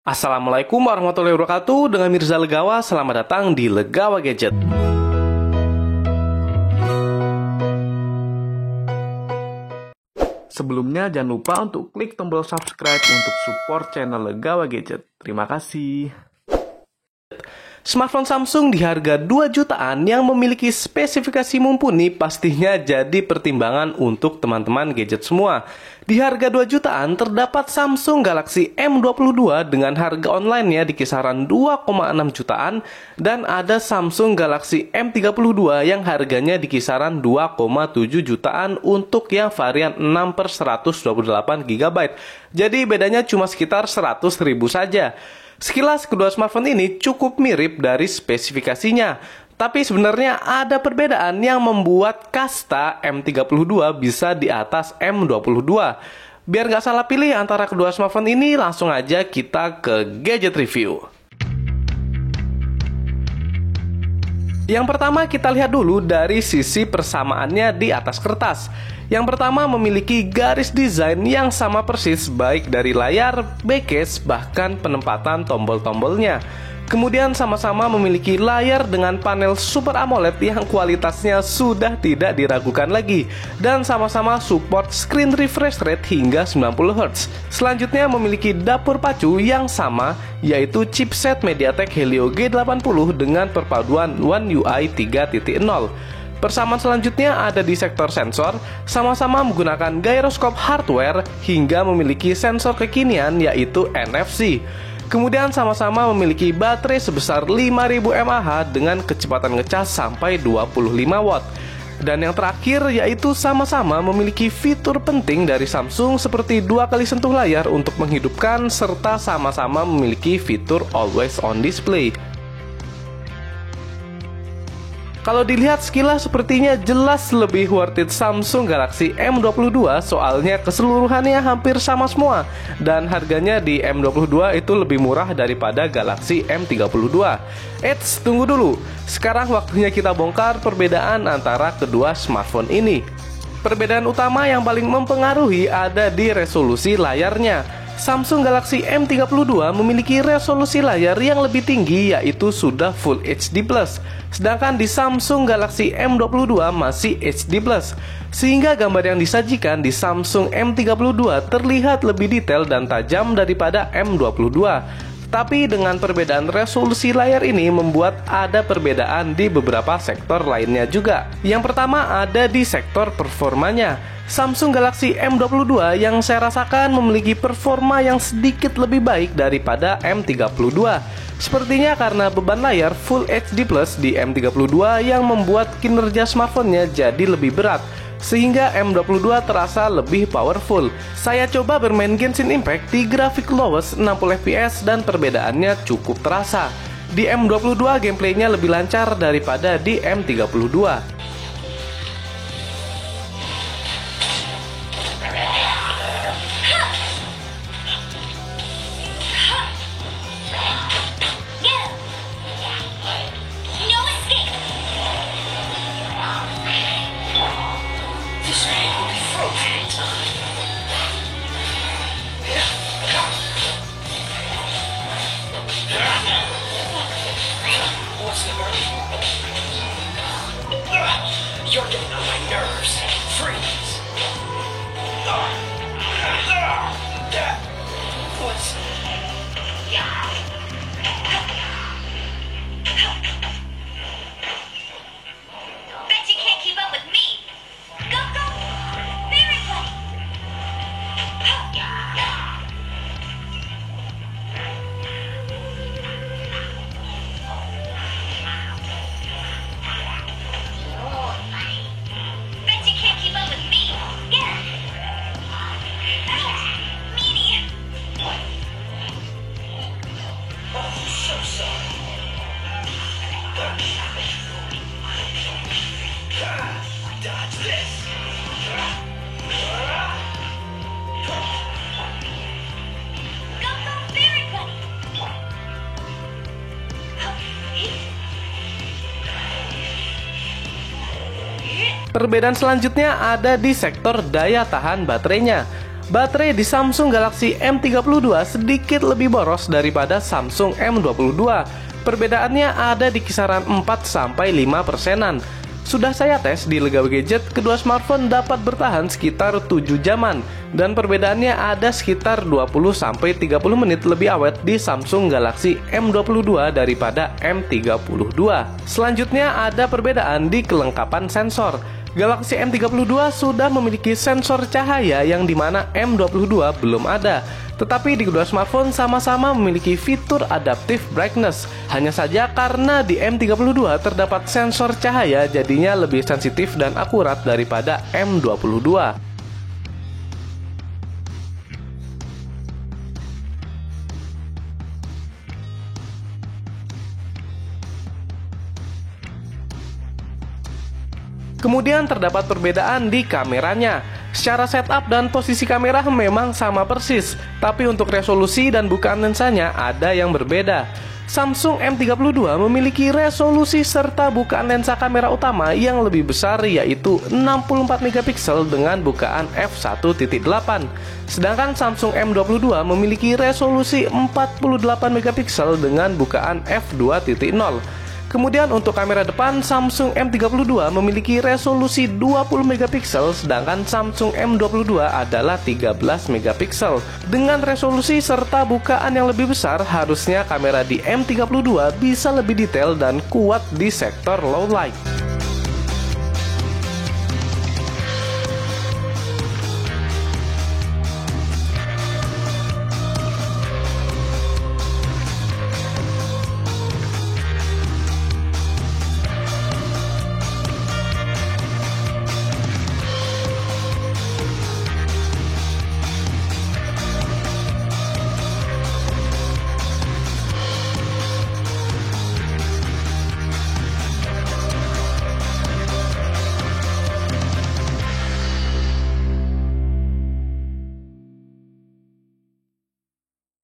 Assalamualaikum warahmatullahi wabarakatuh. Dengan Mirza Legawa, selamat datang di Legawa Gadget. Sebelumnya jangan lupa untuk klik tombol subscribe untuk support channel Legawa Gadget. Terima kasih. Smartphone Samsung di harga 2 jutaan yang memiliki spesifikasi mumpuni pastinya jadi pertimbangan untuk teman-teman gadget semua. Di harga 2 jutaan terdapat Samsung Galaxy M22 dengan harga online-nya di kisaran 2,6 jutaan dan ada Samsung Galaxy M32 yang harganya di kisaran 2,7 jutaan untuk yang varian 6/128 GB. Jadi bedanya cuma sekitar 100.000 saja. Sekilas kedua smartphone ini cukup mirip dari spesifikasinya, tapi sebenarnya ada perbedaan yang membuat kasta M32 bisa di atas M22. Biar nggak salah pilih antara kedua smartphone ini, langsung aja kita ke gadget review. Yang pertama kita lihat dulu dari sisi persamaannya di atas kertas. Yang pertama memiliki garis desain yang sama persis baik dari layar, backcase, bahkan penempatan tombol-tombolnya. Kemudian sama-sama memiliki layar dengan panel Super AMOLED yang kualitasnya sudah tidak diragukan lagi. Dan sama-sama support screen refresh rate hingga 90Hz. Selanjutnya memiliki dapur pacu yang sama, yaitu chipset MediaTek Helio G80 dengan perpaduan One UI 3.0. Persamaan selanjutnya ada di sektor sensor, sama-sama menggunakan gyroscope hardware hingga memiliki sensor kekinian yaitu NFC. Kemudian sama-sama memiliki baterai sebesar 5000 mAh dengan kecepatan ngecas sampai 25 watt. Dan yang terakhir yaitu sama-sama memiliki fitur penting dari Samsung seperti 2 kali sentuh layar untuk menghidupkan serta sama-sama memiliki fitur always on display. Kalau dilihat sekilas sepertinya jelas lebih worth it Samsung Galaxy M22 soalnya keseluruhannya hampir sama semua dan harganya di M22 itu lebih murah daripada Galaxy M32. Eits, tunggu dulu. Sekarang waktunya kita bongkar perbedaan antara kedua smartphone ini. Perbedaan utama yang paling mempengaruhi ada di resolusi layarnya. Samsung Galaxy M32 memiliki resolusi layar yang lebih tinggi yaitu sudah Full HD+. Sedangkan di Samsung Galaxy M22 masih HD+. Sehingga gambar yang disajikan di Samsung M32 terlihat lebih detail dan tajam daripada M22. Tapi dengan perbedaan resolusi layar ini membuat ada perbedaan di beberapa sektor lainnya juga. Yang pertama ada di sektor performanya. Samsung Galaxy M22 yang saya rasakan memiliki performa yang sedikit lebih baik daripada M32. Sepertinya karena beban layar Full HD Plus di M32 yang membuat kinerja smartphone-nya jadi lebih berat, sehingga M22 terasa lebih powerful. Saya coba bermain Genshin Impact di grafik lowest 60 fps dan perbedaannya cukup terasa. Di M22 gameplaynya lebih lancar daripada di M32. You're getting on my nerves. Freeze. That was... Bet you can't keep up with me. Go, go. Very good. Bet you can't keep up with me. Yeah. Meanie. Oh, so sorry. Dodge this. Go, go. Very good. Perbedaan selanjutnya ada di sektor daya tahan baterainya. Baterai di Samsung Galaxy M32 sedikit lebih boros daripada Samsung M22. Perbedaannya ada di kisaran 4-5%. Sudah saya tes di Legawa Gadget, kedua smartphone dapat bertahan sekitar 7 jaman. Dan perbedaannya ada sekitar 20-30 menit lebih awet di Samsung Galaxy M22 daripada M32. Selanjutnya ada perbedaan di kelengkapan sensor. Galaxy M32 sudah memiliki sensor cahaya yang dimana M22 belum ada. Tetapi di kedua smartphone sama-sama memiliki fitur adaptive brightness. Hanya saja karena di M32 terdapat sensor cahaya, jadinya lebih sensitif dan akurat daripada M22. Kemudian terdapat perbedaan di kameranya. Secara setup dan posisi kamera memang sama persis, tapi untuk resolusi dan bukaan lensanya ada yang berbeda. Samsung M32 memiliki resolusi serta bukaan lensa kamera utama yang lebih besar, yaitu 64 megapiksel dengan bukaan f1.8. Sedangkan Samsung M22 memiliki resolusi 48 megapiksel dengan bukaan f2.0. Kemudian untuk kamera depan, Samsung M32 memiliki resolusi 20 megapiksel, sedangkan Samsung M22 adalah 13 megapiksel. Dengan resolusi serta bukaan yang lebih besar, harusnya kamera di M32 bisa lebih detail dan kuat di sektor low light.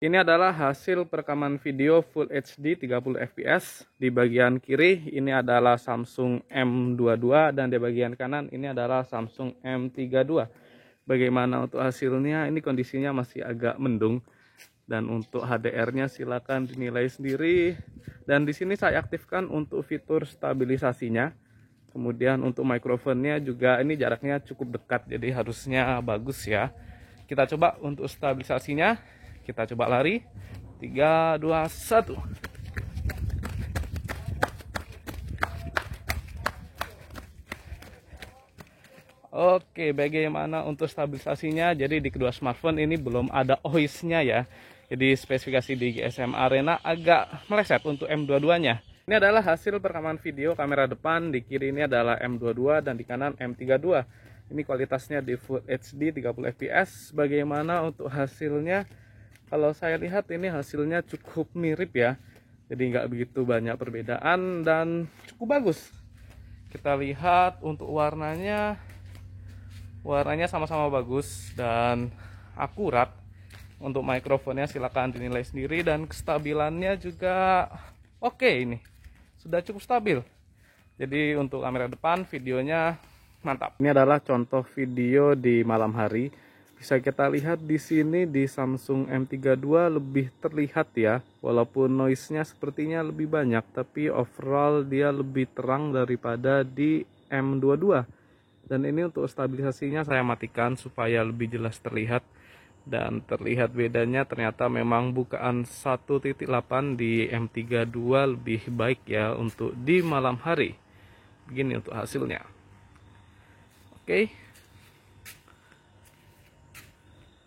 Ini adalah hasil perekaman video Full HD 30 fps. Di bagian kiri ini adalah Samsung M22 dan di bagian kanan ini adalah Samsung M32. Bagaimana untuk hasilnya? Ini kondisinya masih agak mendung. Dan untuk HDR-nya silakan dinilai sendiri. Dan di sini saya aktifkan untuk fitur stabilisasinya. Kemudian untuk mikrofonnya juga ini jaraknya cukup dekat, jadi harusnya bagus ya. Kita coba untuk stabilisasinya. Kita coba lari. 3, 2, 1. Oke, bagaimana untuk stabilisasinya? Jadi di kedua smartphone ini belum ada OIS-nya ya. Jadi spesifikasi di GSM Arena agak meleset untuk M22-nya. Ini adalah hasil perekaman video kamera depan. Di kiri ini adalah M22 dan di kanan M32. Ini kualitasnya di Full HD 30 fps. Bagaimana untuk hasilnya? Kalau saya lihat ini hasilnya cukup mirip ya. Jadi nggak begitu banyak perbedaan dan cukup bagus. Kita lihat untuk warnanya. Warnanya sama-sama bagus dan akurat. Untuk mikrofonnya silakan dinilai sendiri dan kestabilannya juga oke ini. Sudah cukup stabil. Jadi untuk kamera depan videonya mantap. Ini adalah contoh video di malam hari. Bisa kita lihat di sini di Samsung M32 lebih terlihat ya. Walaupun noise-nya sepertinya lebih banyak, tapi overall dia lebih terang daripada di M22. Dan ini untuk stabilisasinya saya matikan supaya lebih jelas terlihat. Dan terlihat bedanya ternyata memang bukaan 1.8 di M32 lebih baik ya untuk di malam hari. Begini untuk hasilnya. Oke.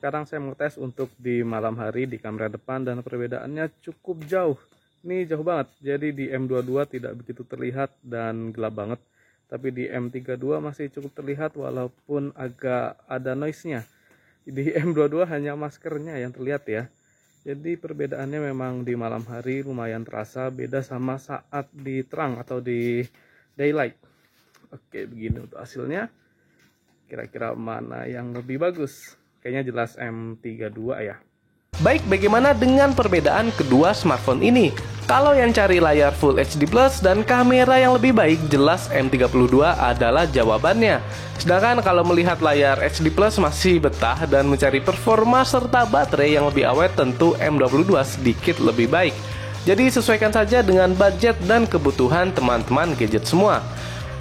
Sekarang saya mau tes untuk di malam hari di kamera depan dan perbedaannya cukup jauh. Ini jauh banget. Jadi di M22 tidak begitu terlihat dan gelap banget. Tapi di M32 masih cukup terlihat walaupun agak ada noise-nya. Di M22 hanya maskernya yang terlihat ya. Jadi perbedaannya memang di malam hari lumayan terasa, beda sama saat di terang atau di daylight. Oke, begini untuk hasilnya. Kira-kira mana yang lebih bagus? Kayaknya jelas M32 ya. Baik, bagaimana dengan perbedaan kedua smartphone ini? Kalau yang cari layar Full HD Plus dan kamera yang lebih baik, jelas M32 adalah jawabannya. Sedangkan kalau melihat layar HD Plus masih betah dan mencari performa serta baterai yang lebih awet, tentu M22 sedikit lebih baik. Jadi sesuaikan saja dengan budget dan kebutuhan teman-teman gadget semua.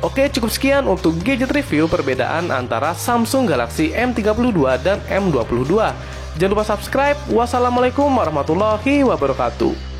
Oke, cukup sekian untuk gadget review perbedaan antara Samsung Galaxy M32 dan M22. Jangan lupa subscribe. Wassalamualaikum warahmatullahi wabarakatuh.